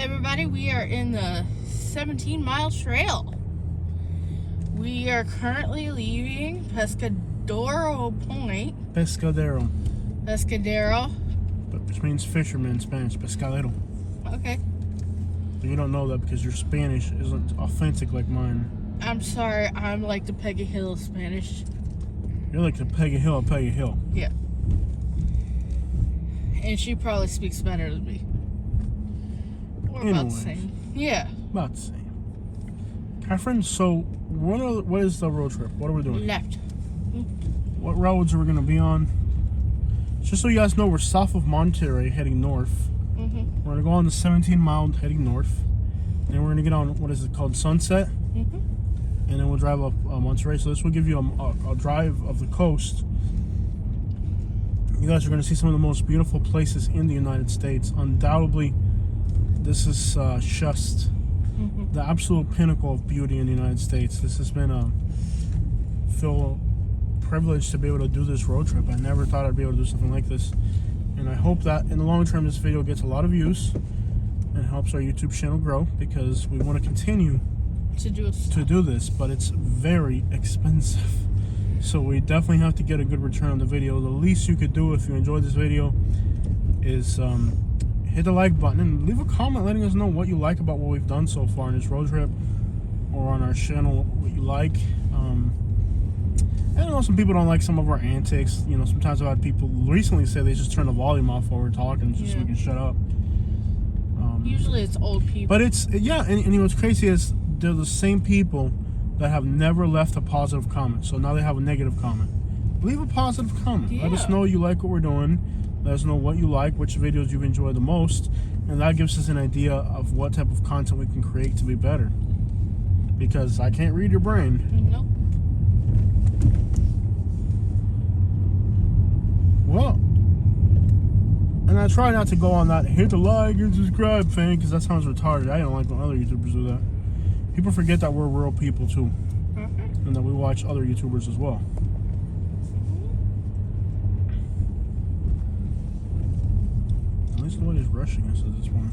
everybody, we are in the 17-mile trail. We are currently leaving Pescadero Point. Pescadero. Pescadero. Which means fisherman in Spanish. Pescadero. Okay. But you don't know that because your Spanish isn't authentic like mine. I'm sorry, I'm like the Peggy Hill of Spanish. You're like the Peggy Hill of Peggy Hill. Yeah. And she probably speaks better than me. We're about the same. Yeah. About the same. Catherine, so what is the road trip? What are we doing? Left. What roads are we going to be on? Just so you guys know, we're south of Monterey heading north. We're going to go on the 17-mile heading north. And then we're going to get on, what is it called, Sunset? And then we'll drive up Monterey. So this will give you a drive of the coast. You guys are going to see some of the most beautiful places in the United States. Undoubtedly, this is just the absolute pinnacle of beauty in the United States. This has been feel privileged to be able to do this road trip. I never thought I'd be able to do something like this. And I hope that in the long term this video gets a lot of views and helps our YouTube channel grow, because we want to continue to do this, but it's very expensive. So we definitely have to get a good return on the video. The least you could do if you enjoyed this video is hit the like button and leave a comment letting us know what you like about what we've done so far in this road trip, or on our channel, what you like. I know some people don't like some of our antics. You know, sometimes I've had people recently say they just turn the volume off while we're talking just so we can shut up. Usually it's old people. But it's, yeah, and you know what's crazy is they're the same people that have never left a positive comment. So now they have a negative comment. Leave a positive comment. Yeah. Let us know you like what we're doing. Let us know what you like, which videos you've enjoyed the most. And that gives us an idea of what type of content we can create to be better. Because I can't read your brain. Nope. Well, and I try not to go on that hit the like and subscribe thing, because that sounds retarded. I don't like when other YouTubers do that. People forget that we're real people too, and that we watch other YouTubers as well. At least nobody's rushing us at this point.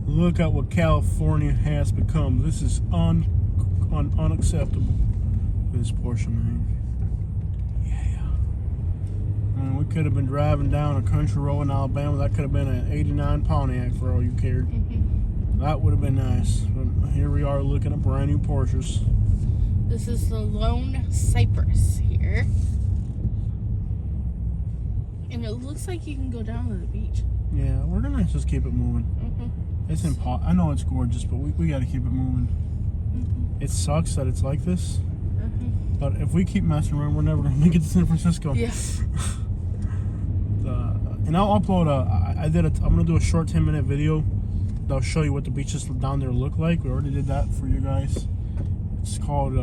Look at what California has become. This is unacceptable. This Porsche, man. Yeah. Man, we could have been driving down a country road in Alabama. That could have been an 89 Pontiac for all you cared. That would have been nice. But here we are looking at brand new Porsches. This is the Lone Cypress here. And it looks like you can go down to the beach. Yeah, we're gonna just keep it moving. It's I know it's gorgeous, but we gotta keep it moving. It sucks that it's like this, but if we keep messing around, we're never gonna make it to San Francisco. Yeah. And I'll upload I'm gonna do a short 10-minute video that'll show you what the beaches down there look like. We already did that for you guys. It's called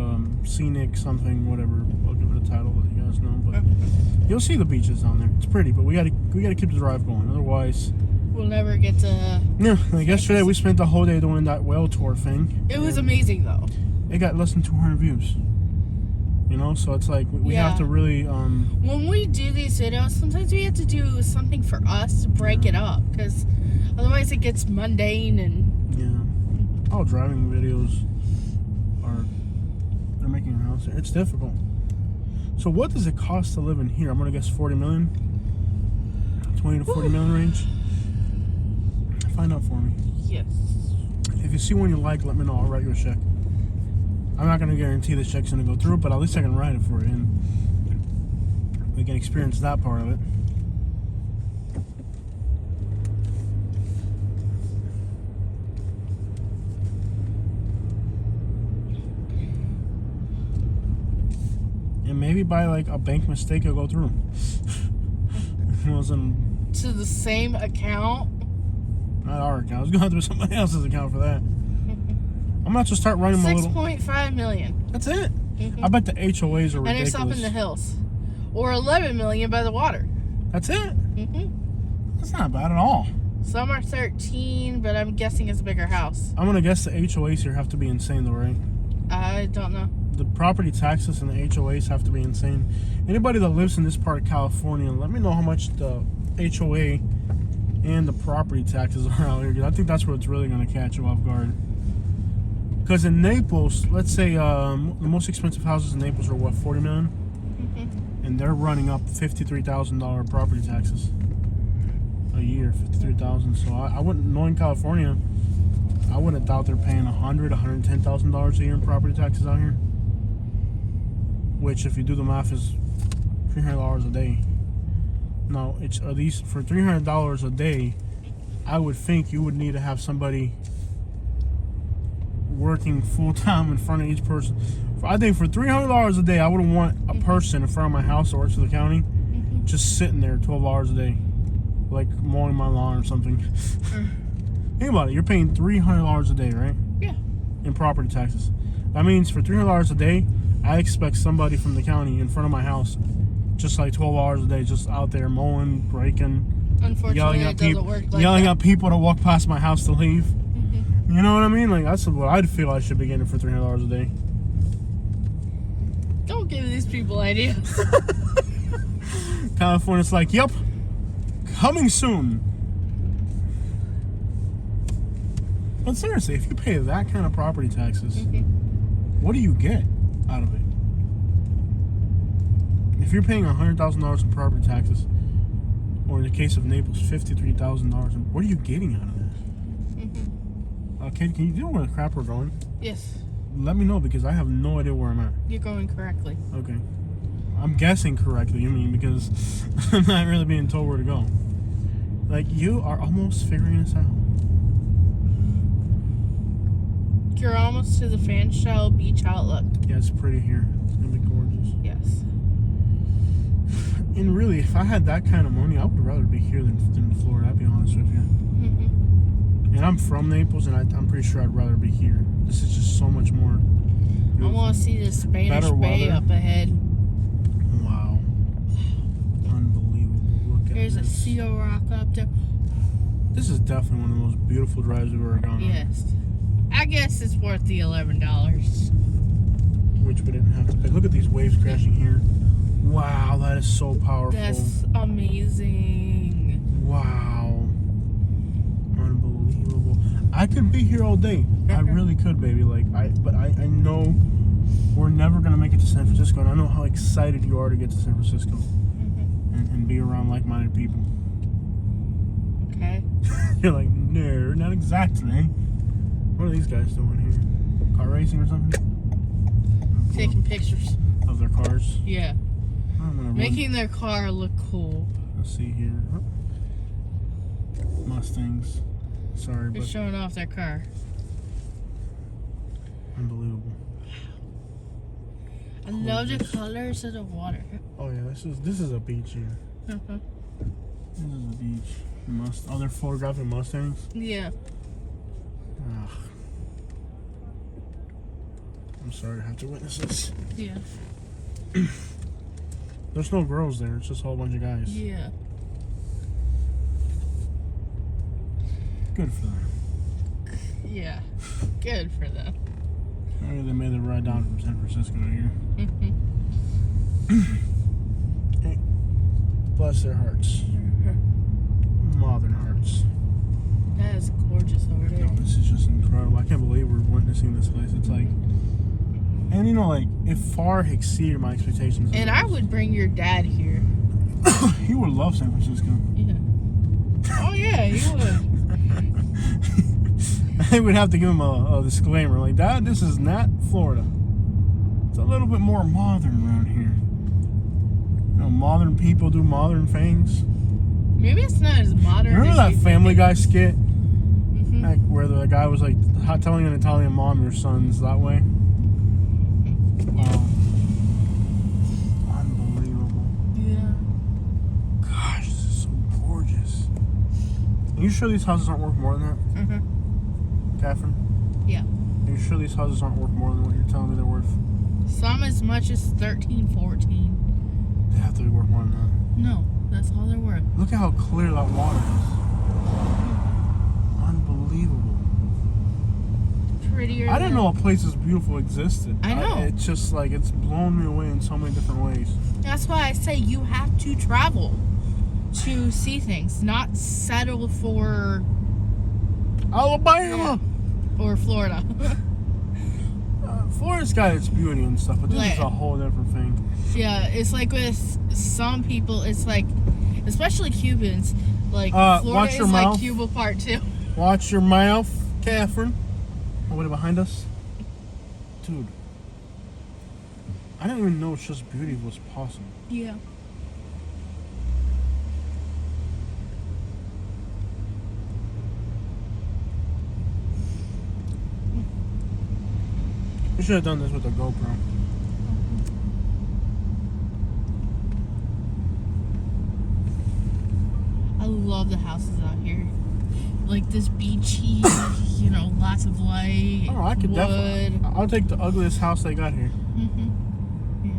Scenic something, whatever. I'll give it a title that you guys know, but you'll see the beaches down there. It's pretty, but we gotta keep the drive going. Otherwise, we'll never get to... Yeah, like yesterday we spent the whole day doing that whale tour thing. It was amazing, though. It got less than 200 views. You know, so it's like we have to really... When we do these videos, sometimes we have to do something for us to break it up, because otherwise it gets mundane and... Yeah. All driving videos they're making a house here. It's difficult. So what does it cost to live in here? I'm going to guess 40 million. 20 to 40 million range. Find out for me. Yes. If you see one you like, let me know. I'll write you a check. I'm not going to guarantee the check's going to go through, but at least I can write it for you, and we can experience that part of it. And maybe by like a bank mistake it'll go through. It wasn't to the same account. Not our account. I was going through somebody else's account for that. I'm going to have to start running my little... 6.5 million. That's it. I bet the HOAs are ridiculous. And it's up in the hills. Or 11 million by the water. That's it? That's not bad at all. Some are 13, but I'm guessing it's a bigger house. I'm going to guess the HOAs here have to be insane though, right? I don't know. the property taxes and the HOAs have to be insane. Anybody that lives in this part of California, let me know how much the HOA and the property taxes are out here. 'Cause I think that's what's really going to catch you off guard. Because in Naples, let's say the most expensive houses in Naples are what, 40 million? And they're running up $53,000 property taxes a year, 53,000. So I wouldn't, knowing California, I wouldn't have thought they're paying $110,000 a year in property taxes out here. Which, if you do the math, is $300 a day. Now, it's at least for $300 a day, I would think you would need to have somebody working full time in front of each person. I think for $300 a day, I wouldn't want a person in front of my house that works for the county just sitting there 12 hours a day, like mowing my lawn or something. Think about it. You're paying $300 a day, right? Yeah. In property taxes. That means for $300 a day, I expect somebody from the county in front of my house, just like 12 hours a day, just out there mowing, breaking, Unfortunately, it doesn't work like yelling that. at people to walk past my house to leave. You know what I mean? Like, that's what I'd feel I should be getting for $300 a day. Don't give these people ideas. California's like, yep, coming soon. But seriously, if you pay that kind of property taxes, what do you get out of it? If you're paying $100,000 in property taxes, or in the case of Naples, $53,000, what are you getting out of that? Kate, can you know where the crap we're going? Yes, Let me know, because I have no idea where I'm at. you're going correctly. Okay. I'm guessing correctly, you mean, because I'm not really being told where to go. Like, you are almost figuring this out. You're almost to the Fanshell Beach Outlook. Yeah, it's pretty here. It's gonna be gorgeous. Yes. And really, if I had that kind of money, I would rather be here than Florida, I'll be honest with you. And I'm from Naples, and I'm pretty sure I'd rather be here. This is just so much more I want to see the Spanish Better Bay weather. up ahead. Wow. Unbelievable. Look at There's a this. seal rock up there. This is definitely one of the most beautiful drives we've ever gone on. Yes. I guess it's worth the $11. Which we didn't have to pay. Look at these waves crashing here. Wow, that is so powerful. That's amazing. Wow. Unbelievable. I could be here all day. I really could, baby. But I know we're never gonna make it to San Francisco, and I know how excited you are to get to San Francisco and be around like-minded people. Okay. You're like, no, not exactly. What are these guys doing here? Car racing or something? Taking pictures. Of their cars. Yeah. I'm gonna Making their car look cool. Let's see here. Mustangs. Sorry, They're but showing off their car. unbelievable. I love the colors of the water. Oh yeah, this is a beach here. This is a beach. Oh, they're photographing Mustangs. Yeah. Ugh. I'm sorry to have to witness this. Yeah. There's no girls there. It's just a whole bunch of guys. Yeah. Good for them. Yeah. Good for them. Maybe they made the ride down from San Francisco to here. Hey, bless their hearts. Modern hearts. That is gorgeous over there. Yo, this is just incredible. I can't believe we're witnessing this place. It's like, and you know, like, it far exceeded my expectations. And I would bring your dad here. He would love San Francisco. Yeah. Oh yeah, you would. I would have to give him a disclaimer, like, Dad, this is not Florida. It's a little bit more modern around here. You know, modern people do modern things. Maybe it's not as modern. Remember as that you Family think. Guy skit? Like, where the guy was like telling an Italian mom your son's that way? Wow. Unbelievable. Yeah. Gosh, this is so gorgeous. Are you sure these houses aren't worth more than that? Catherine? Yeah. Are you sure these houses aren't worth more than what you're telling me they're worth? Some as much as 13, 14. They have to be worth more than that. No, that's all they're worth. Look at how clear that water is. Unbelievable. prettier. I didn't know a place as beautiful existed. I know. It's just like, it's blown me away in so many different ways. That's why I say you have to travel to see things, not settle for Alabama! or Florida. Florida's got its beauty and stuff, but this is a whole different thing. Yeah, it's like with some people, it's like, especially Cubans, like Florida is like Cuba Part 2. Watch your mouth, Catherine. Oh, wait, behind us? Dude. I didn't even know such beauty was possible. Yeah. We should have done this with a GoPro. I love the houses out here. Like this beachy, you know, lots of light. Oh, I could wood. definitely. I'll take the ugliest house they got here. Yeah.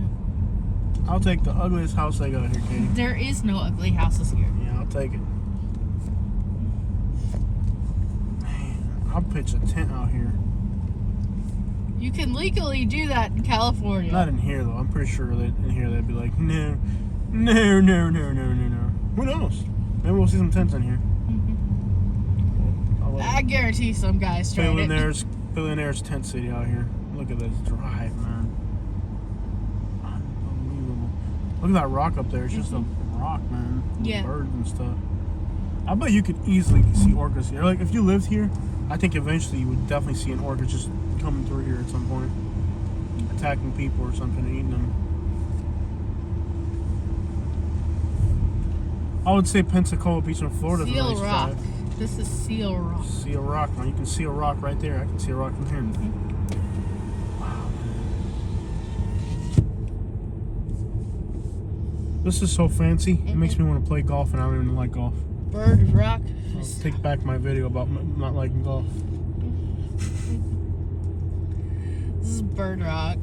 I'll take the ugliest house they got here, Katie. There is no ugly houses here. Yeah, I'll take it. Man, I'll pitch a tent out here. You can legally do that in California. Not in here, though. I'm pretty sure that in here they'd be like, no. Who knows? Maybe we'll see some tents in here. I guarantee some guys tried it. Billionaires tent city out here. Look at this drive, man. Unbelievable. Look at that rock up there. It's just a rock, man. Yeah. Birds and stuff. I bet you could easily see orcas here. Like, if you lived here, I think eventually you would definitely see an orca just coming through here at some point. Attacking people or something and eating them. I would say Pensacola Beach in Florida is a nice Rock. drive. This is Seal Rock. Seal Rock, man. You can see a rock right there. I can see a rock from here. Wow. This is so fancy. It makes me want to play golf, and I don't even like golf. Bird Rock. I'll take back my video about not liking golf. This is Bird Rock.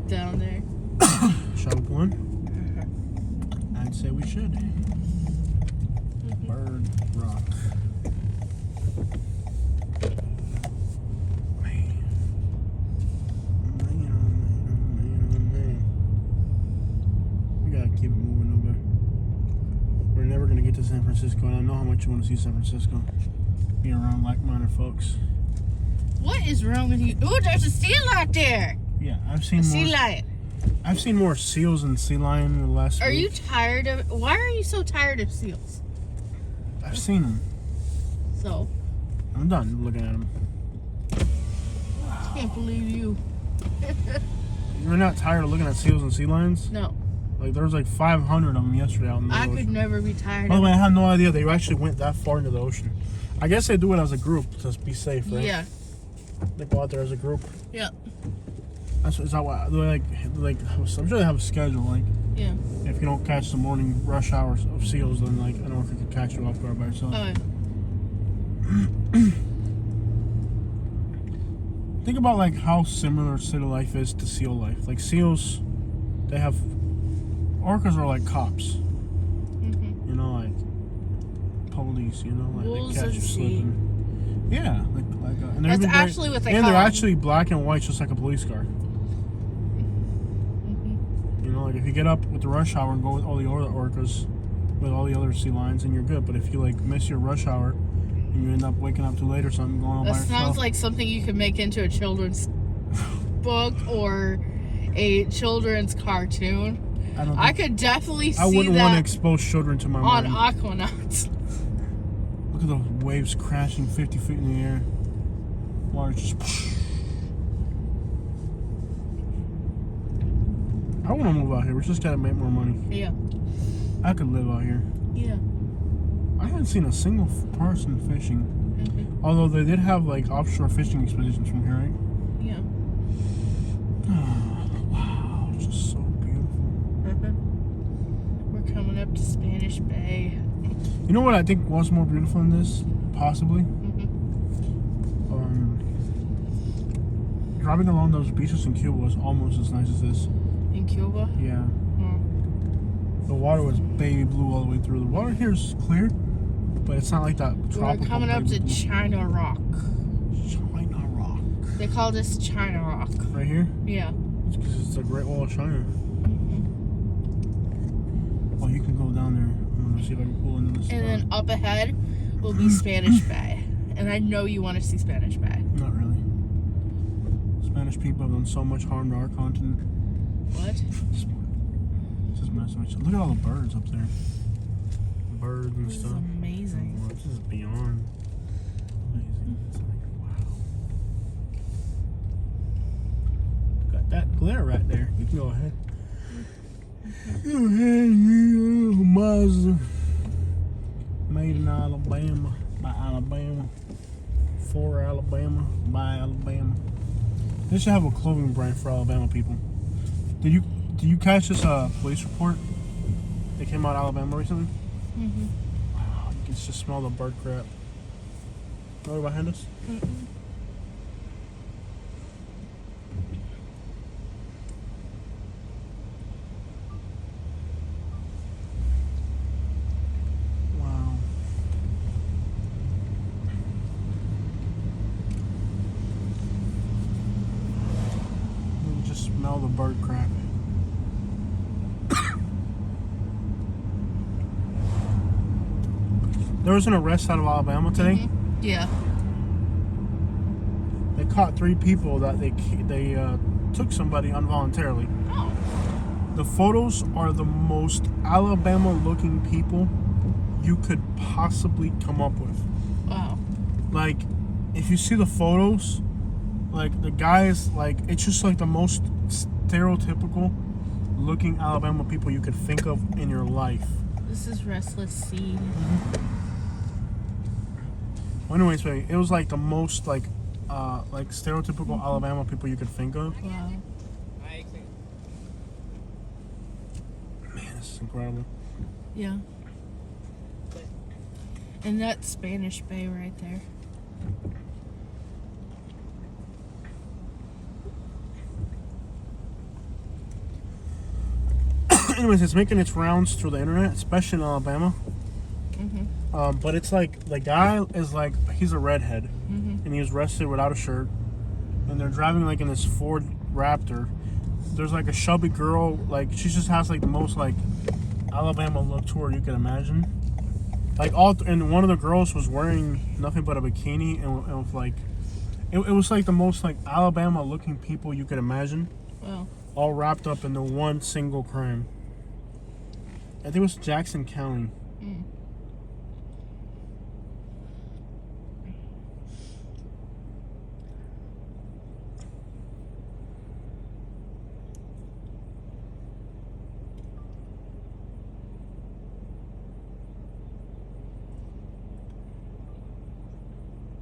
Down there. Shall we pull in? I'd say we should. Bird Rock. We gotta keep it moving over. We're never gonna get to San Francisco, and I know how much you want to see San Francisco. Be around like-minded folks. What is wrong with you? Ooh, there's a seal out there. Yeah, I've seen more. Sea lion. I've seen more seals and sea lion in the last week. Are you tired of? Why are you so tired of seals? I've seen them. So. I'm done looking at them. I can't believe you. You're not tired of looking at seals and sea lions? No. Like, there was like 500 of them yesterday out in the I ocean. could never be tired By the of way, I had no idea they actually went that far into the ocean. I guess they do it as a group to be safe, right? Yeah. They go out there as a group. Yeah. Is that why? Like, I'm sure they have a schedule. Like, Yeah. if you don't catch the morning rush hours of seals, then like an orca could catch you off guard by yourself. Oh. Think about like how similar city life is to seal life. Like seals, they have orcas are like cops. Mm-hmm. You know, like police. You know, like Wolves they catch at you sea. slipping. Yeah, and That's even actually what they and call they're them. actually black and white, just like a police car. Mm-hmm. You know, like if you get up with the rush hour and go with all the other orcas, with all the other sea lions, then you're good. But if you like miss your rush hour and you end up waking up too late or something, going on by That yourself. sounds like something you could make into a children's book or a children's cartoon. I could definitely see that. I wouldn't want to expose children to my on mind. Aquanauts. Look at those waves crashing 50 feet in the air. Water just. I want to move out here. We just gotta make more money. Yeah. I could live out here. Yeah. I haven't seen a single person fishing. Mm-hmm. Although they did have like offshore fishing expeditions from here, right? Yeah. Wow, it's just so beautiful. We're coming up to Spanish Bay. You know what I think was more beautiful than this? Possibly. Driving along those beaches in Cuba was almost as nice as this. In Cuba? Yeah. The water was baby blue all the way through. The water here is clear, but it's not like that tropical. We're coming up to blue. China Rock. China Rock. They call this China Rock. Right here? Yeah. It's because it's the Great Wall of China. Oh, you can go down there. I'm going to see if I can pull into this spot. And then up ahead will be Spanish Bay. And I know you want to see Spanish Bay. Not really. Spanish people have done so much harm to our continent. What? Just messing with you. Look at all the birds up there. Birds and This stuff. is amazing. Oh, this is beyond amazing. It's like, wow. Got that glare right there. You can go ahead. Go ahead, you Mazda. Made in Alabama, by Alabama. For Alabama, by Alabama. They should have a clothing brand for Alabama people. Did you catch this police report? They came out of Alabama recently. Wow, you can just smell the bird crap. Know what behind us? Wow. You can just smell the bird crap. There was an arrest out of Alabama today. Yeah. They caught 3 people that they took somebody involuntarily. Oh. The photos are the most Alabama-looking people you could possibly come up with. Wow. Like, if you see the photos, like the guys, like it's just like the most stereotypical looking Alabama people you could think of in your life. This is Restless Sea. Well, anyways, it was like the most like stereotypical Alabama people you could think of. Wow. Man, this is incredible. Yeah. And that's Spanish Bay right there. Anyways, it's making its rounds through the internet, especially in Alabama. But it's like the guy is like he's a redhead, and he was arrested without a shirt, and they're driving like in this Ford Raptor. There's like a chubby girl, like she just has like the most like Alabama look to her you can imagine. Like and one of the girls was wearing nothing but a bikini, and it was like it was like the most like Alabama looking people you could imagine. Wow. All wrapped up into one single crime. I think it was Jackson County.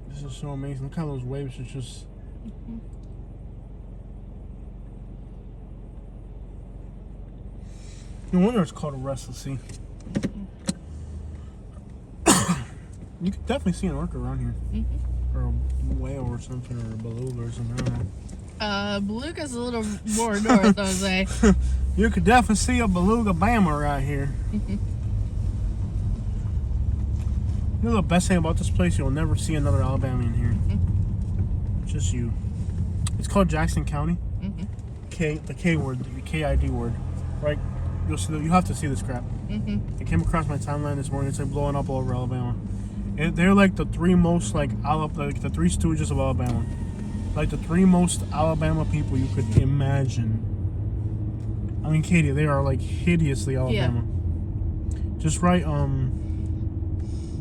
This is so amazing. Look how those waves are just... No wonder it's called a restless sea. You could definitely see an orca around here. Or a whale or something, or a beluga or something, I don't know. Beluga's a little more north, I would say. You could definitely see a beluga bama right here. You know the best thing about this place? You'll never see another Alabamian here. Just you. It's called Jackson County. The K word, the KID word. Right? You have to see this crap. It came across my timeline this morning. It's like blowing up all over Alabama. And they're like the 3 most like the 3 stooges of Alabama. Like the 3 most Alabama people you could imagine. I mean, Katie, they are like hideously Alabama. Yeah. Just write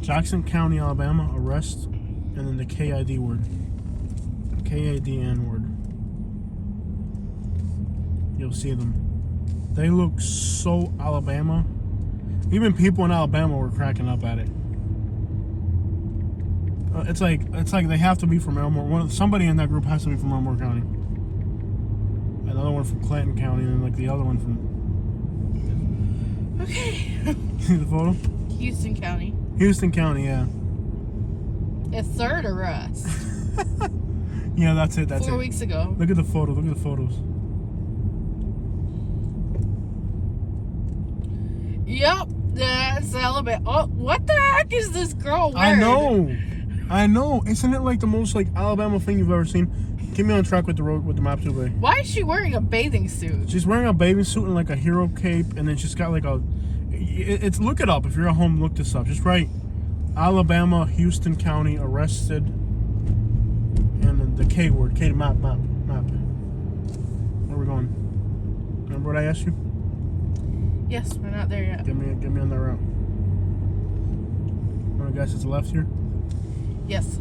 Jackson County, Alabama, arrest, and then the KID word. KIDN word. You'll see them. They look so Alabama. Even people in Alabama were cracking up at it. It's like they have to be from Elmore. Somebody in that group has to be from Elmore County. Another one from Clinton County, and then like the other one from. Okay. See the photo? Houston County. Houston County, yeah. A third arrest. Yeah, that's it. 4 weeks ago. Look at the photo. Look at the photos. Yep, that's Alabama. Oh, what the heck is this girl wearing? I know. Isn't it like the most like Alabama thing you've ever seen? keep me on track with the road with the map too, babe. Why is she wearing a bathing suit? She's wearing a bathing suit and like a hero cape, and then she's got like a. It's look it up if you're at home. Look this up. Just write Alabama, Houston County arrested, and then the K word. K map. Where are we going? Remember what I asked you? Yes, we're not there yet. Get me on that route. I guess it's left here. Yes.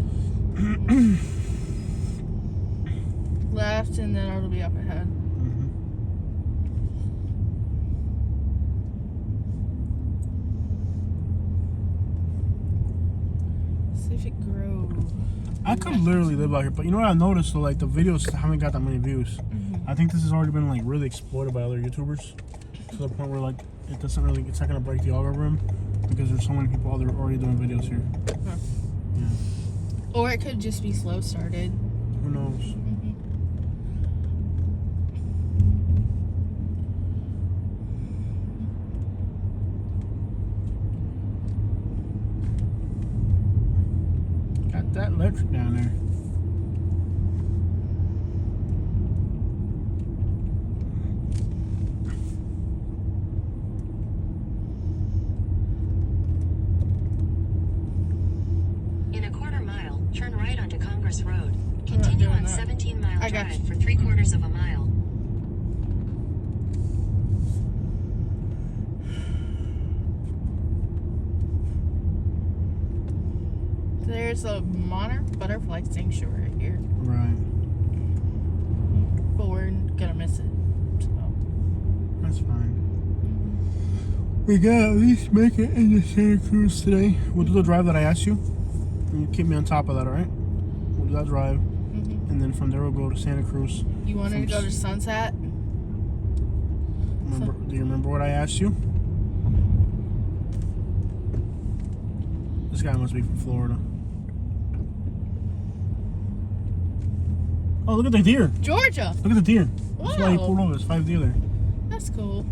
Left, and then it'll be up ahead. Pacific Grove. I could literally live out here, but you know what I noticed? So like the videos haven't got that many views. I think this has already been like really exploited by other YouTubers to the point where like it's not gonna break the algorithm because there's so many people already doing videos here. Huh. Yeah. Or it could just be slow started. Who knows? Got that electric down there. Turn right onto Congress Road. Continue on 17-mile drive for 3/4 of a mile. There's a Monterey butterfly sanctuary here. Right. But we're gonna miss it. So. That's fine. We gotta at least make it into Santa Cruz today. We'll do the drive that I asked you. You keep me on top of that, all right? We'll do that drive, and then from there we'll go to Santa Cruz. You wanted to go to Sunset? Do you remember what I asked you? This guy must be from Florida. Oh, look at the deer. Georgia. Look at the deer. Wow. That's why he pulled over. There's 5 deer there. That's cool.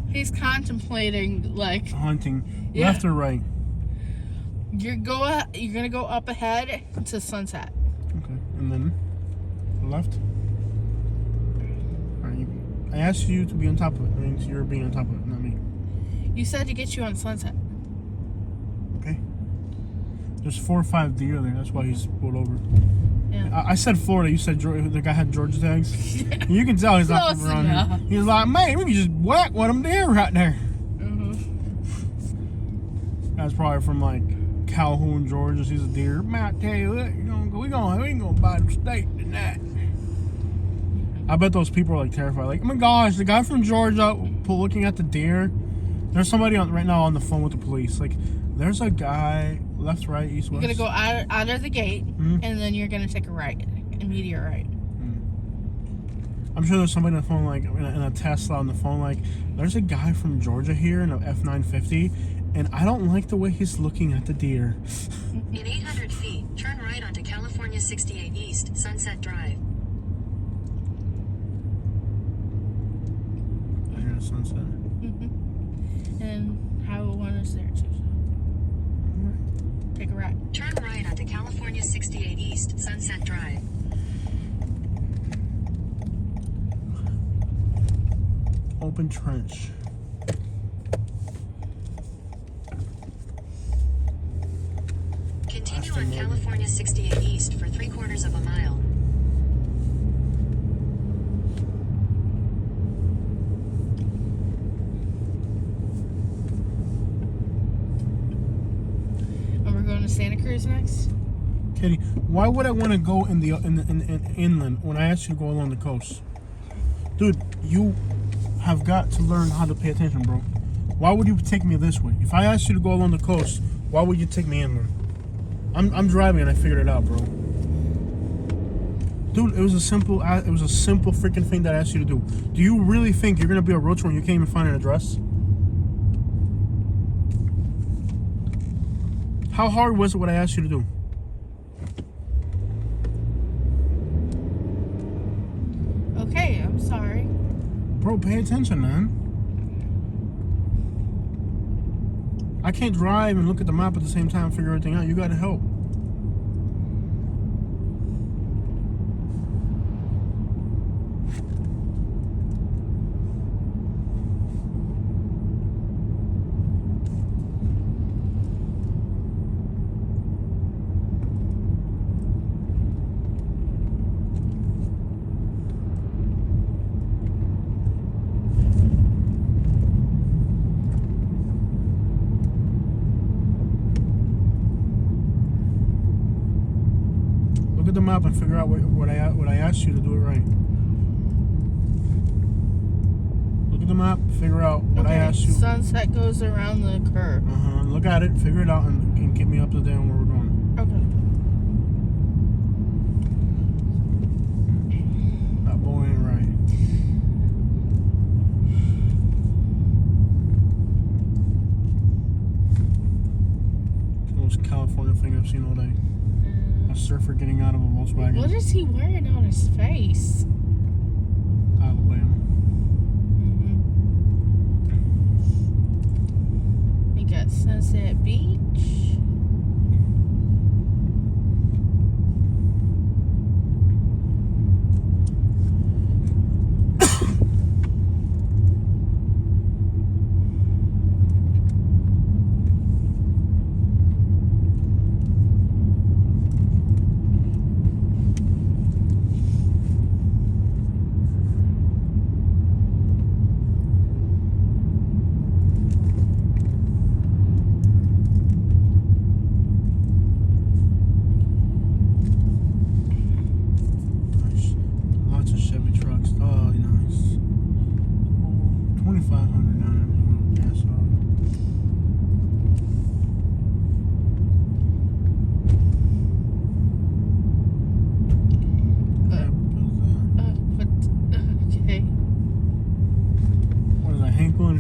He's contemplating like hunting. Yeah. Left or right? You're gonna go up ahead to Sunset. Okay, and then left. All right, I asked you to be on top of it. I mean, you're being on top of it, not me. You said to get you on Sunset. Okay. There's 4 or 5 deer there. That's why he's pulled over. Yeah. I said Florida. You said the guy had Georgia tags. You can tell he's not from around here. He's like, man, we can just whack one of them deer right there. That's probably from like Calhoun, Georgia. He's a deer. Man, I tell you what, we ain't gonna buy the steak tonight. I bet those people are like terrified. Like, oh my gosh, the guy from Georgia looking at the deer. There's somebody right now on the phone with the police. Like, there's a guy left, right, east, west. You're gonna go out of the gate, and then you're gonna take a right, immediate right. I'm sure there's somebody on the phone, like in a Tesla on the phone, like, there's a guy from Georgia here in an F950, and I don't like the way he's looking at the deer. In 800 feet, turn right onto California 68 East, Sunset Drive. Yeah, Sunset. And Highway 1 is there too. So. Take a right. Turn right onto California 68 East, Sunset Drive. Open trench. Continue on California 68 East for 3/4 of a mile. And we're going to Santa Cruz next. Katie, why would I want to go in inland when I asked you to go along the coast? Dude, you have got to learn how to pay attention, bro. Why would you take me this way? If I asked you to go along the coast, why would you take me inland? I'm driving and I figured it out, bro. Dude, it was a simple freaking thing that I asked you to do. Do you really think you're gonna be a road trip when you can't even find an address? How hard was it what I asked you to do? Okay, I'm sorry. Bro, pay attention, man. I can't drive and look at the map at the same time and figure everything out. You gotta help. at the map and figure out what I asked you to do it right. Look at the map, figure out what I asked you. Sunset goes around the curve. Look at it, figure it out, and get me up to date on where we're going. Okay. That boy ain't right. It's the most California thing I've seen all day. A surfer getting out of a Volkswagen. What is he wearing on his face? Alabama. We got Sunset Beach.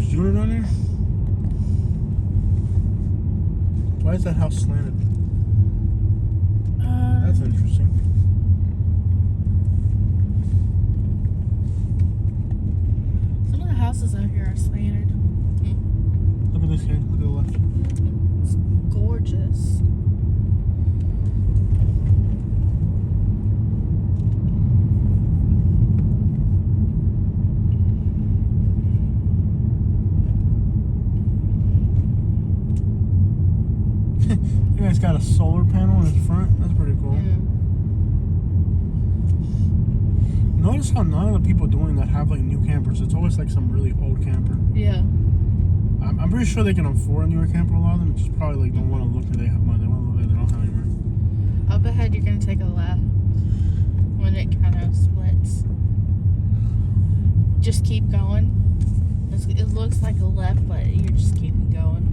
Junior down there? Why is that house slanted? That's interesting. Some of the houses out here are slanted. Look at this here. Look at the left. It's gorgeous. You guys got a solar panel in his front. That's pretty cool. Yeah. Notice how none of the people doing that have like new campers. It's always like some really old camper. Yeah. I'm pretty sure they can afford a newer camper. A lot of them just probably like don't want to look like they have money. They want to look like they don't have anywhere. Up ahead, you're gonna take a left when it kind of splits. Just keep going. It looks like a left, but you're just keeping going.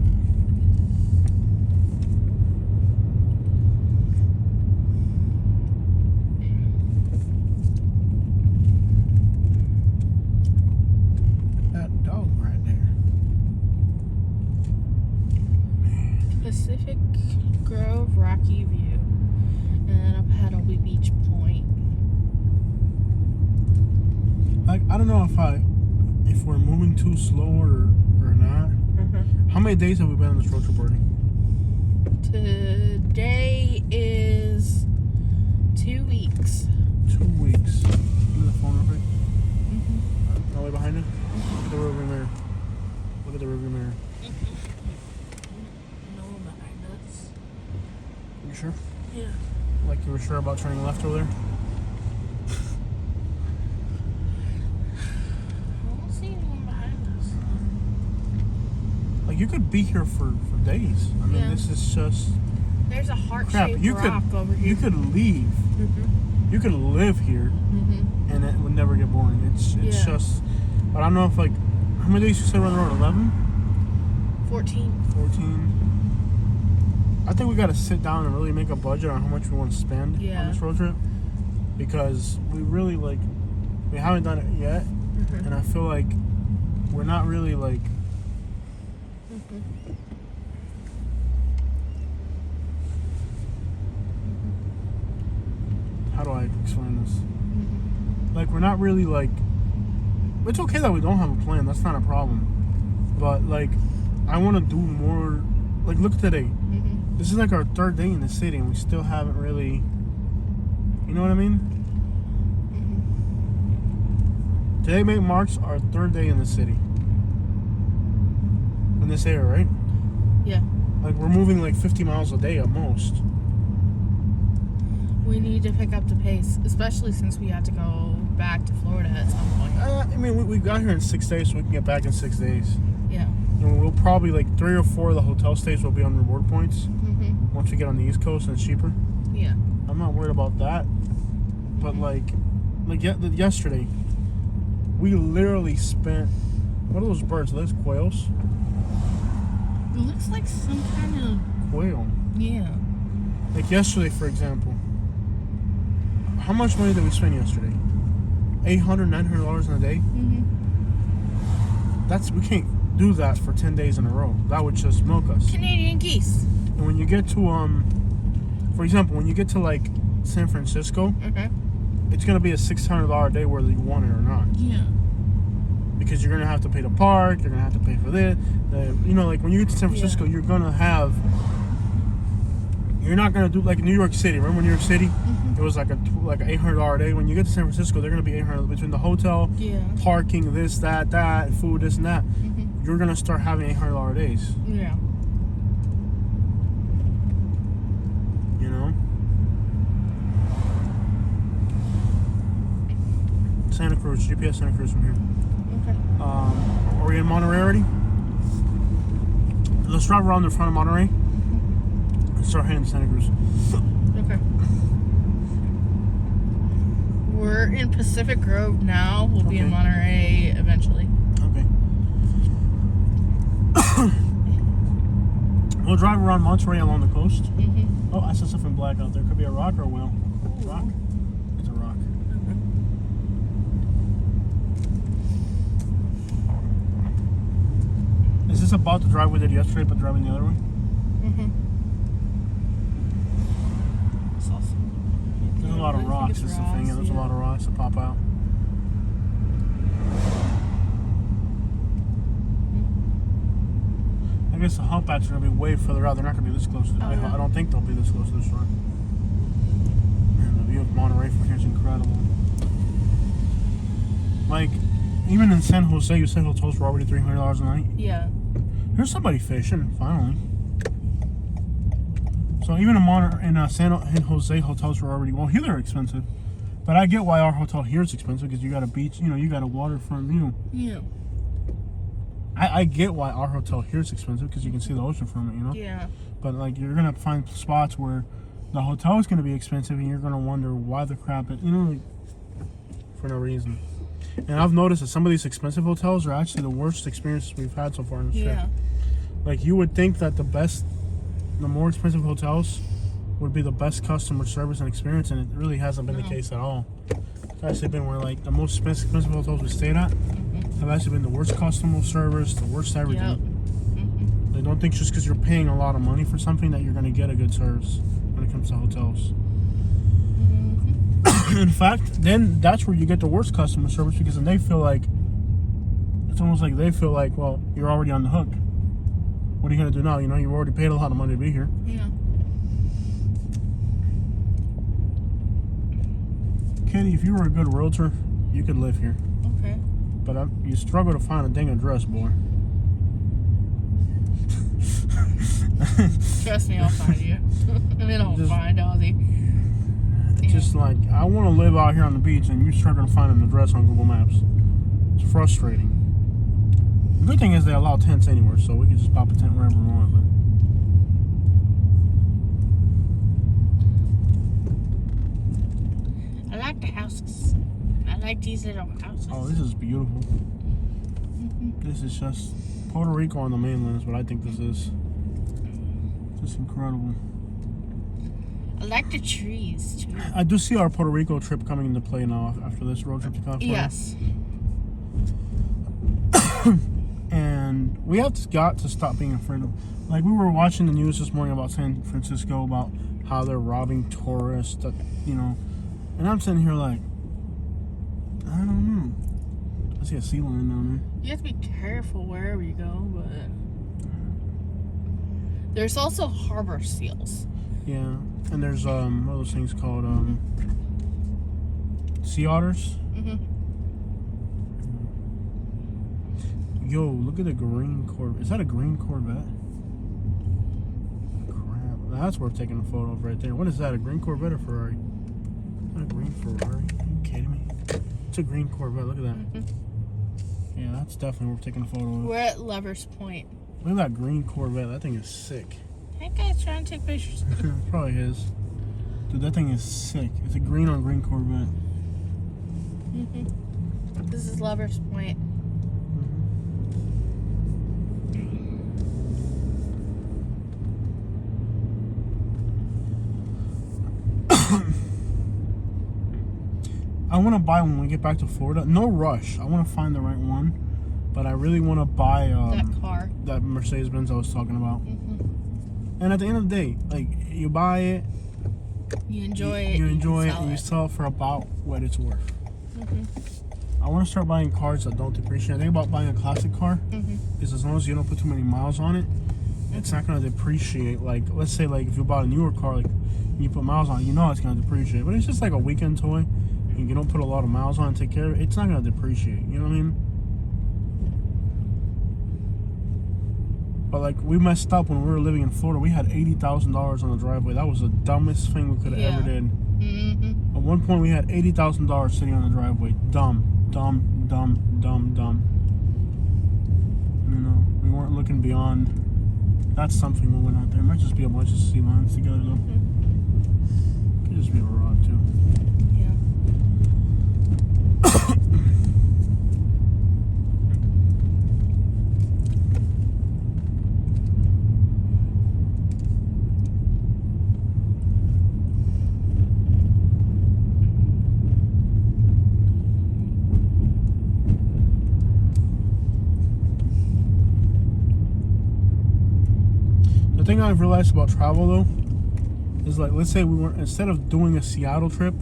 Pacific Grove, Rocky View, and then up ahead will be Beach Point. I don't know if we're moving too slow or not. How many days have we been on this road trip already? Today is 2 weeks. 2 weeks. Give me the phone real quick. All the way behind it. Look at the rearview mirror. Look at the rearview mirror. You sure? Yeah. Like you were sure about turning left over there? I don't see anyone behind us. Like you could be here for days. I mean, this is just There's a crap. heart-shaped rock over here. You could leave. You could live here, and it would never get boring. It's just. But I don't know if like how many days you said we're on the road? 11? 14. 14. I think we got to sit down and really make a budget on how much we want to spend on this road trip, because we really we haven't done it yet, and I feel like we're not really like. How do I explain this? Like we're not really like. It's okay that we don't have a plan. That's not a problem, but like I want to do more. Like look today. This is like our third day in the city, and we still haven't really. You know what I mean? Today marks our third day in the city. In this area, right? Yeah. Like we're moving like 50 miles a day at most. We need to pick up the pace, especially since we had to go back to Florida at some point. I mean, we got here in 6 days, so we can get back in 6 days. Yeah. And we'll probably like 3 or 4 of the hotel stays will be on reward points. Once we get on the East Coast and it's cheaper. Yeah. I'm not worried about that. But yesterday, we literally spent. What are those birds? Are those quails? It looks like some kind of quail. Yeah. Like yesterday, for example. How much money did we spend yesterday? $800, $900 in a day. Mm-hmm. We can't do that for 10 days in a row. That would just milk us. Canadian geese. And when you get to for example, when you get to like San Francisco, it's gonna be a $600 a day whether you want it or not. Yeah. Because you're gonna have to pay to park. You're gonna have to pay for this. Like when you get to San Francisco, you're gonna have. You're not gonna do like New York City. Remember New York City? It was like an $800 a day. When you get to San Francisco, they're gonna be $800 between the hotel, parking, this, that, food, this and that. You're gonna start having $800 days. Yeah. You know. Santa Cruz, GPS Santa Cruz from here. Okay. Are we in Monterey already? Let's drive around the front of Monterey and start heading to Santa Cruz. Okay. We're in Pacific Grove now. We'll be in Monterey eventually. Okay. We'll drive around Monterey along the coast. Oh, I saw something black out there. Could be a rock or a whale. Rock? It's a rock. Is this about the drive we did yesterday, but driving the other way? It's awesome. There's a lot of rocks. Is the thing. Yeah, there's a lot of rocks that pop out. I guess the humpbacks are going to be way further out. They're not going to be this close. I don't think they'll be this close to the shore. Man, the view of Monterey from here is incredible. Like, even in San Jose, you said hotels were already $300 a night. Yeah. Here's somebody fishing, finally. So even in San Jose, hotels were already, well, here they're expensive. But I get why our hotel here is expensive, because you got a beach, you got a waterfront view. Yeah. I get why our hotel here is expensive, because you can see the ocean from it, Yeah. But like, you're gonna find spots where the hotel is gonna be expensive, and you're gonna wonder why the crap it, like, for no reason. And I've noticed that some of these expensive hotels are actually the worst experiences we've had so far in the trip. Like, you would think that the more expensive hotels would be the best customer service and experience, and it really hasn't been the case at all. It's actually been where, like, the most expensive hotels we stayed at have actually been the worst customer service, the worst everything. They don't think just because you're paying a lot of money for something that you're going to get a good service when it comes to hotels. In fact, then that's where you get the worst customer service, because then they feel like, it's almost like they feel like, well, you're already on the hook. What are you going to do now? You've already paid a lot of money to be here. Yeah. Katie, if you were a good realtor, you could live here. Okay. But you struggle to find a dang address, boy. Trust me, I'll find you. I'll find Ozzy. Just like, I want to live out here on the beach, and you struggle to find an address on Google Maps. It's frustrating. The good thing is they allow tents anywhere, so we can just pop a tent wherever we want. But I like the houses. I like these little houses. Oh, this is beautiful. This is just Puerto Rico on the mainland is what I think this is. Just incredible. I like the trees too. I do see our Puerto Rico trip coming into play now after this road trip to California. Yes. And we have got to stop being afraid of. Like, we were watching the news this morning about San Francisco, about how they're robbing tourists, and I'm sitting here like, I don't know. I see a sea lion down there. You have to be careful wherever you go, but there's also harbor seals. Yeah, and there's what are those things called? Sea otters. Yo, look at the green Corvette. Is that a green Corvette? Crap, that's worth taking a photo of right there. What is that? A green Corvette or Ferrari? Is that a green Ferrari? Are you kidding me? It's a green Corvette. Look at that. Yeah, that's definitely worth taking a photo of. We're at Lover's Point. Look at that green Corvette. That thing is sick. That guy's trying to take pictures. Probably his. Dude, that thing is sick. It's a green on green Corvette. This is Lover's Point. I want to buy when we get back to Florida. No rush. I want to find the right one, but I really want to buy that car, that Mercedes-Benz I was talking about. And at the end of the day, like, you buy it, you enjoy it, you enjoy it, and you sell it for about what it's worth. I want to start buying cars that don't depreciate. The thing about buying a classic car is as long as you don't put too many miles on it, it's not going to depreciate. Like, let's say, like, if you bought a newer car, like, you put miles on it, you know it's going to depreciate. But it's just like a weekend toy, and you don't put a lot of miles on it and take care of it, it's not going to depreciate. You know what I mean? But, like, we messed up when we were living in Florida. We had $80,000 on the driveway. That was the dumbest thing we could have ever did. At one point, we had $80,000 sitting on the driveway. Dumb. You know, we weren't looking beyond. That's something we went out there. It might just be a bunch of sea lions together, though. Could just be a rod, too. The thing I've realized about travel, though, is like, let's say we were, instead of doing a Seattle trip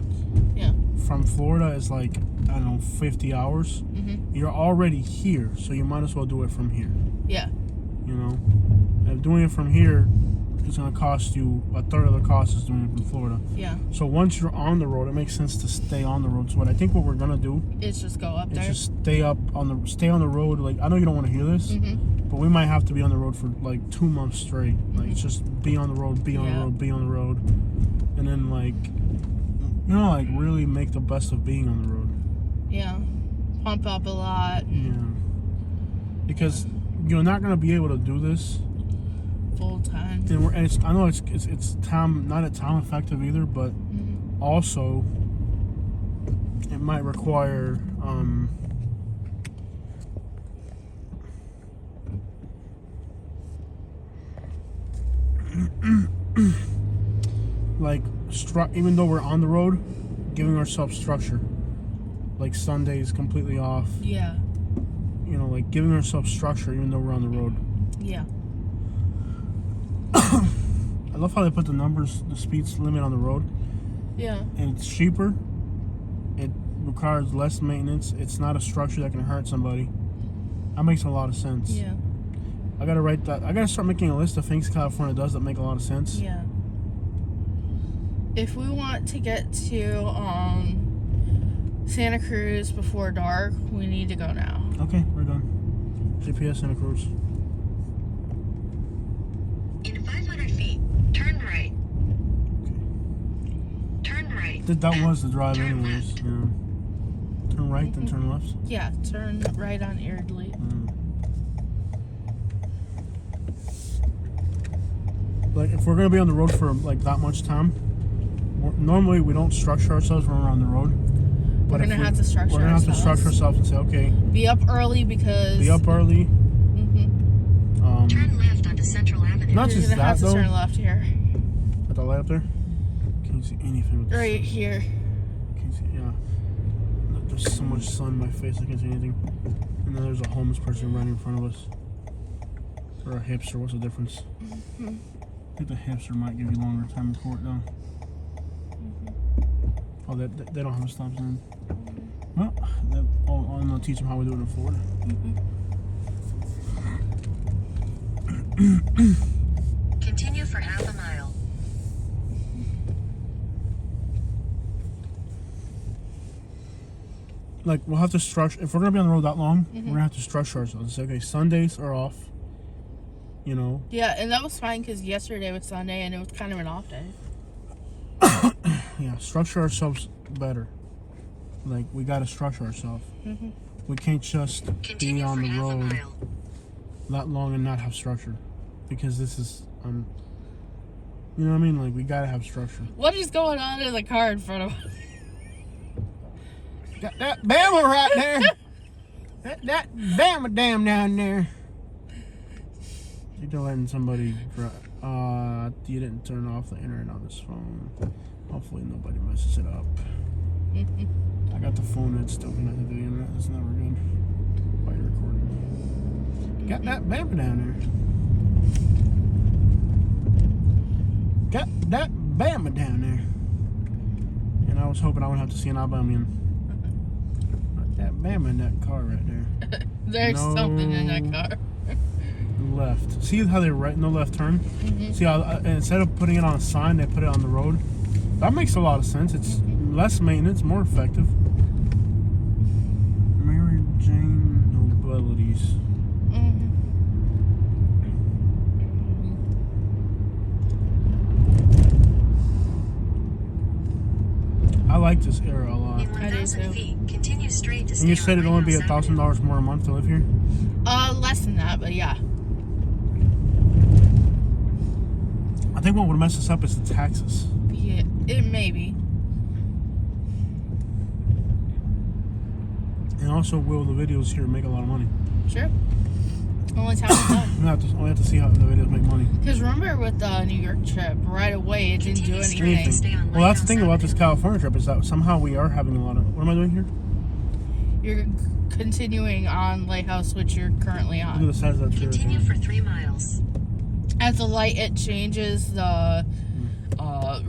from Florida, is like, I don't know, 50 hours. You're already here, so you might as well do it from here. Yeah. You know, and doing it from here is going to cost you a third of the cost is doing it from Florida. Yeah. So once you're on the road, it makes sense to stay on the road. So what I think what we're gonna do is just go up there. Is just stay on the road. Like, I know you don't want to hear this, but we might have to be on the road for like 2 months straight. Like, just be on the road, be on the road, be on the road, and then, like, you know, like, really make the best of being on the road. Yeah. Pump up a lot. Yeah. Because you're not gonna be able to do this full time. And I know it's time, not time effective either, but also it might require like even though we're on the road, giving ourselves structure, like Sundays completely off. Yeah. You know, like giving ourselves structure even though we're on the road. Yeah. I love how they put the speed limit on the road. Yeah. And it's cheaper. It requires less maintenance. It's not a structure that can hurt somebody. That makes a lot of sense. Yeah. I gotta write that. I gotta start making a list of things California does that make a lot of sense. Yeah. If we want to get to Santa Cruz before dark, we need to go now. Okay, we're done. GPS Santa Cruz. In 500 feet, turn right. Turn right. That was the drive anyways. Yeah. Turn right, then turn left? Yeah, turn right on Eardley. Like, if we're going to be on the road for, like, that much time, normally we don't structure ourselves when we're on the road. But we're going to have to structure ourselves. We're going to have to structure ourselves and say, okay. Be up early because... Be up early. Turn left onto Central Avenue. Not just that, though. You're going to have to turn left here. At the light up there? Can't see anything with this. Right here. Can't see, yeah. There's so much sun in my face, I can't see anything. And then there's a homeless person running in front of us. Or a hipster, what's the difference? I think the hipster might give you longer time in court, though. Oh, they don't have a stop sign. Well, I'm going to teach them how we do it in Florida. Continue for half a mile. Like, we'll have to structure, if we're going to be on the road that long, we're going to have to structure ourselves. Say, okay, Sundays are off, you know. Yeah, and that was fine because yesterday was Sunday and it was kind of an off day. Yeah, structure ourselves better. Like, we got to structure ourselves. We can't just be on the road that long and not have structure. Because this is, You know what I mean? Like, we gotta have structure. What is going on in the car in front of us? Got that Bama right there. that Bama dam down there. You're letting somebody you didn't turn off the internet on this phone. Hopefully nobody messes it up. I got the phone that's still connected to the internet. That's never good. While you're recording. Got that Bama down there. Got that Bama down there. And I was hoping I wouldn't have to see an Alabamian. That Bama in that car right there. There's something in that car. Left. See how they right in the left turn? See how instead of putting it on a sign, they put it on the road? That makes a lot of sense. It's less maintenance, more effective. Mary Jane Nobilities. I like this era a lot. In 1,000 feet, continue straight to And you said it'd only be $1,000 more a month to live here? Less than that, but yeah. I think what would mess us up is the taxes. Yeah, it may be. And also, will the videos here make a lot of money? Sure. Only time it's done. We have to see how the videos make money. Because remember with the New York trip, right away it didn't do anything. Well, that's the thing about this California trip is that somehow we are having a lot of... What am I doing here? You're continuing on Lighthouse, which you're currently on. Look at the size of that tree. Continue for 3 miles. At the light, it changes the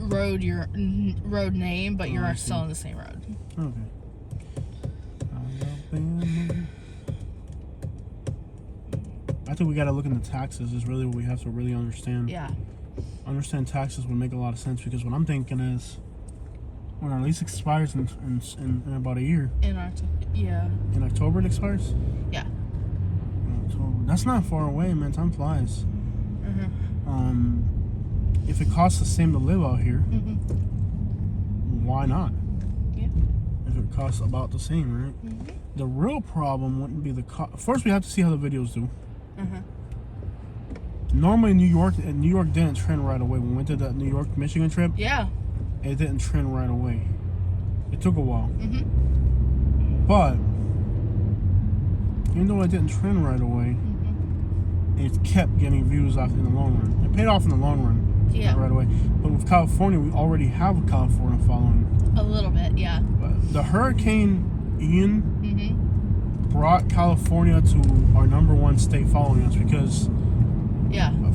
road name, but you're still on the same road. Okay. I think we got to look into taxes is really what we have to really understand. Yeah. Understand taxes would make a lot of sense because what I'm thinking is when our lease expires in about a year. In October. Yeah. In October it expires? Yeah. In October. That's not far away, man. Time flies. If it costs the same to live out here, why not? Yeah. If it costs about the same, right? The real problem wouldn't be the cost. First, we have to see how the videos do. Normally, New York didn't trend right away. When we went to that New York Michigan trip, Yeah. it didn't trend right away. It took a while. But even though it didn't trend right away, it kept getting views off in the long run. It paid off in the long run. Yeah. Right away. But with California, we already have a California following. A little bit, yeah. The Hurricane Ian brought California to our #1 state following us because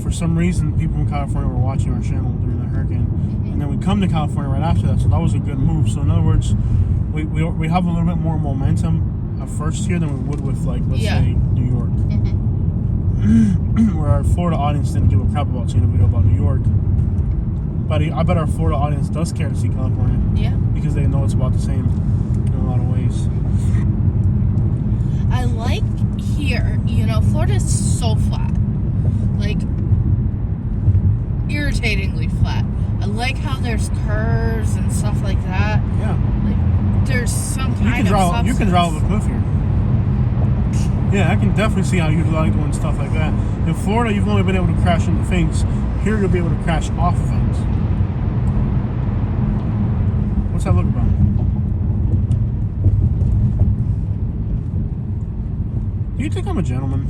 for some reason people in California were watching our channel during the hurricane. And then we come to California right after that, so that was a good move. So in other words, we have a little bit more momentum at first here than we would with, like, let's say New York. Where our Florida audience didn't give a crap about seeing a video about New York. But I bet our Florida audience does care to see California. Yeah. Because they know it's about the same in a lot of ways. I like here, Florida's so flat. Like, irritatingly flat. I like how there's curves and stuff like that. Yeah. Like, there's some kind of substance. You can drive a cliff here. Yeah, I can definitely see how you'd like doing stuff like that. In Florida, you've only been able to crash into things. Here, you'll be able to crash off of things. What's that look about? Do you think I'm a gentleman?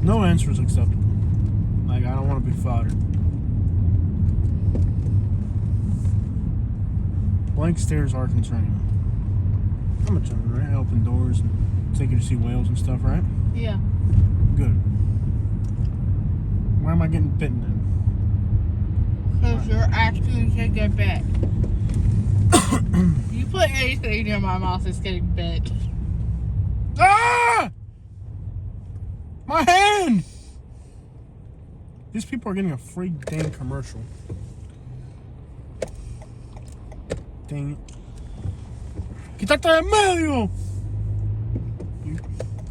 No answer is acceptable. Like, I don't want to be fodder. Blank stares are concerning. I'm a gentleman, right? I open doors and take you to see whales and stuff, right? Yeah. Good. Why am I getting bitten then? Because you're asking to get bit. You put anything near my mouth, it's getting bit. Ah! My hand! These people are getting a free dang commercial. Dang it. Quítate de medio!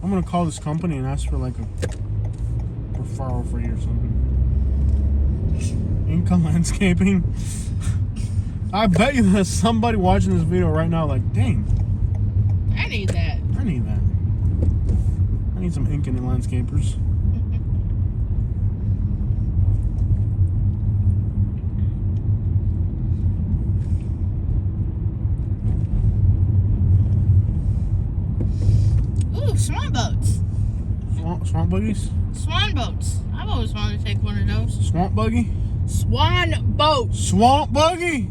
I'm gonna call this company and ask for like a referral for you or something. Income Landscaping. I bet you there's somebody watching this video right now like, dang. I need that. I need that. I need some ink in the landscapers. Swan boats. Swamp buggies? Swan boats. I've always wanted to take one of those. Swamp buggy? Swan boat. Swamp buggy?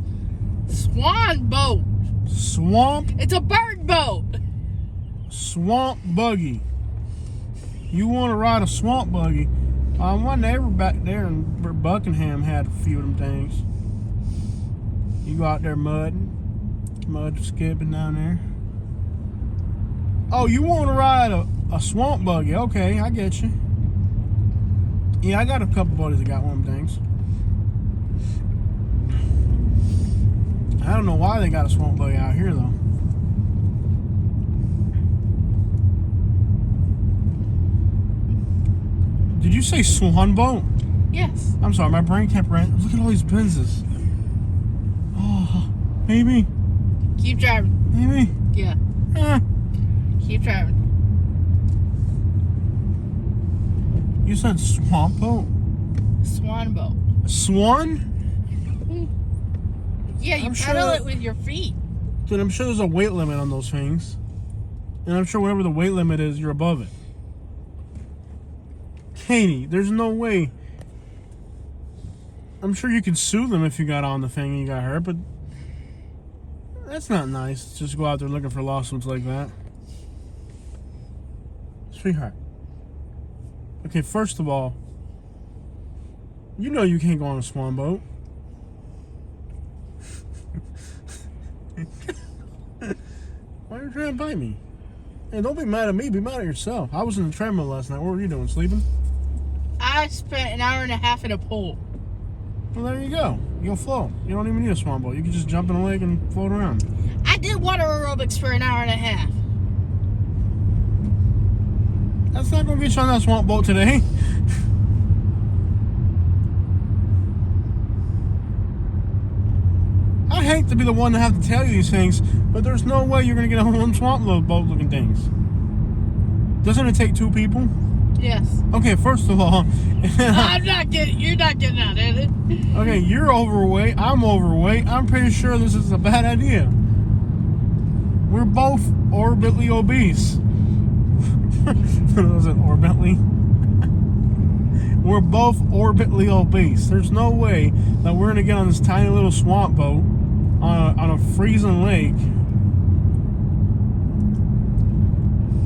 Swan boat. Swamp? It's a bird boat. Swamp buggy. You want to ride a swamp buggy? My neighbor back there in Buckingham had a few of them things. You go out there mud skipping down there. Oh, you want to ride a swamp buggy? Okay, I get you. Yeah, I got a couple buddies that got one of them things. I don't know why they got a swamp buggy out here though. Did you say swan boat? Yes. I'm sorry, my brain kept running. Look at all these Benzes. Oh, baby. Keep driving. Baby. Yeah. Keep driving. You said swamp boat? Swan boat. Swan? Yeah, you pedal it with your feet. Dude, I'm sure there's a weight limit on those things. And I'm sure whatever the weight limit is, you're above it. Katie, there's no way. I'm sure you could sue them if you got on the thing and you got hurt, but that's not nice. Just go out there looking for lawsuits like that. Sweetheart. Okay, first of all, you know you can't go on a swan boat. Why are you trying to bite me? Hey, don't be mad at me. Be mad at yourself. I was in the treadmill last night. What were you doing? Sleeping? I spent an hour and a half in a pool. Well, there you go. You'll float. You don't even need a swan boat. You can just jump in a lake and float around. I did water aerobics for an hour and a half. That's not going to get you on that swamp boat today. I hate to be the one to have to tell you these things, but there's no way you're going to get on one swamp boat looking things. Doesn't it take two people? Yes. Okay, first of all... you're not getting out of it. Okay, you're overweight, I'm overweight. I'm pretty sure this is a bad idea. We're both orbitally obese. Was it orbitally? We're both orbitally obese. There's no way that we're going to get on this tiny little swamp boat on a freezing lake.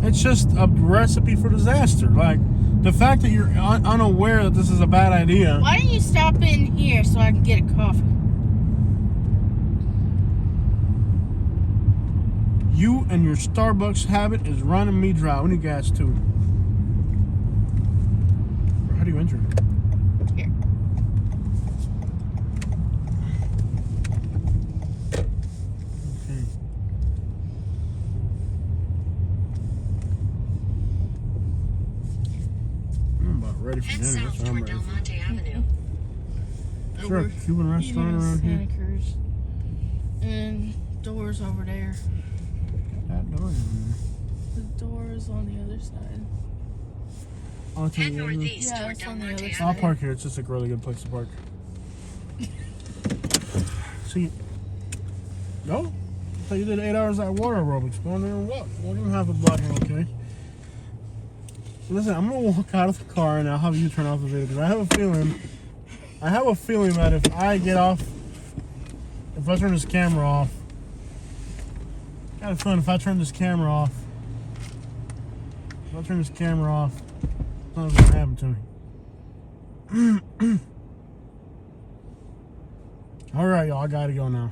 It's just a recipe for disaster. Like, the fact that you're unaware that this is a bad idea. Why don't you stop in here so I can get a coffee? You and your Starbucks habit is running me dry. We need gas too. How do you enter? Here. Okay. I'm about ready for Head dinner. south That's what I'm toward ready Del for. Monte Avenue. Sure, a Cuban restaurant around here. Santa Cruz. And doors over there. That door in The door's on the other side. there. I'll take Head you over. northeast Yeah, toward it's Del on the Monte other side. I'll Avenue. park here. It's just a really good place to park. See, no? I thought you did 8 hours at water aerobics. Go in there and walk. We're gonna have a block here, okay? Listen, I'm gonna walk out of the car and I'll have you turn off the video because I have a feeling that if I turn this camera off, kind of fun. If I turn this camera off, something's gonna happen to me. All right, y'all. I gotta go now.